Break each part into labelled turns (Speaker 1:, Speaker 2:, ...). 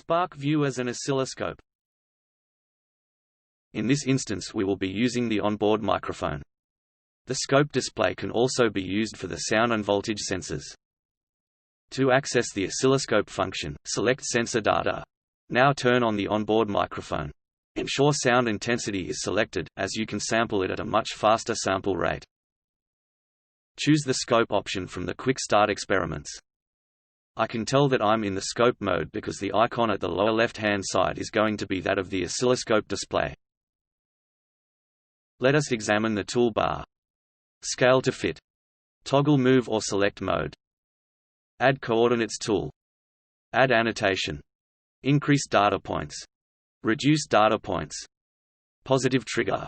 Speaker 1: Sparkvue as an oscilloscope. In this instance we will be using the onboard microphone. The scope display can also be used for the sound and voltage sensors. To access the oscilloscope function, select Sensor Data. Now turn on the onboard microphone. Ensure sound intensity is selected, as you can sample it at a much faster sample rate. Choose the scope option from the Quick Start Experiments. I can tell that I'm in the scope mode because the icon at the lower left-hand side is going to be that of the oscilloscope display. Let us examine the toolbar. Scale to fit. Toggle move or select mode. Add coordinates tool. Add annotation. Increase data points. Reduce data points. Positive trigger.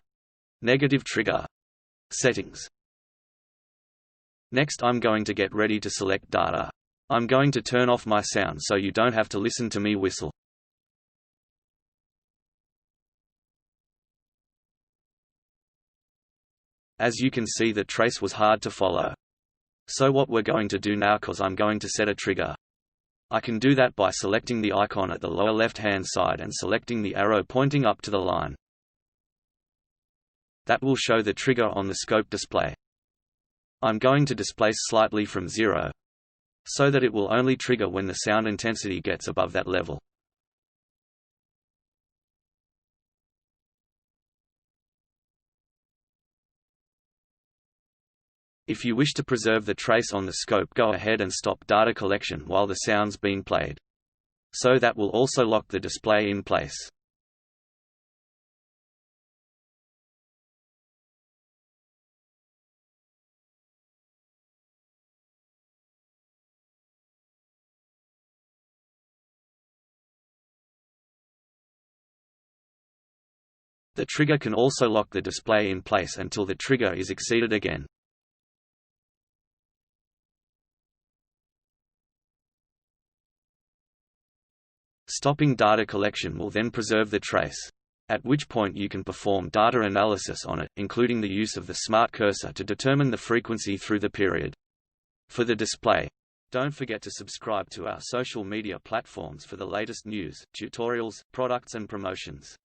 Speaker 1: Negative trigger. Settings. Next I'm going to get ready to select data. I'm going to turn off my sound so you don't have to listen to me whistle. As you can see, the trace was hard to follow. So what we're going to do now, cause I'm going to set a trigger. I can do that by selecting the icon at the lower left-hand side and selecting the arrow pointing up to the line. That will show the trigger on the scope display. I'm going to displace slightly from 0, so that it will only trigger when the sound intensity gets above that level. If you wish to preserve the trace on the scope, go ahead and stop data collection while the sound's being played. So that will also lock the display in place. The trigger can also lock the display in place until the trigger is exceeded again. Stopping data collection will then preserve the trace, at which point you can perform data analysis on it, including the use of the smart cursor to determine the frequency through the period. For the display, don't forget to subscribe to our social media platforms for the latest news, tutorials, products and promotions.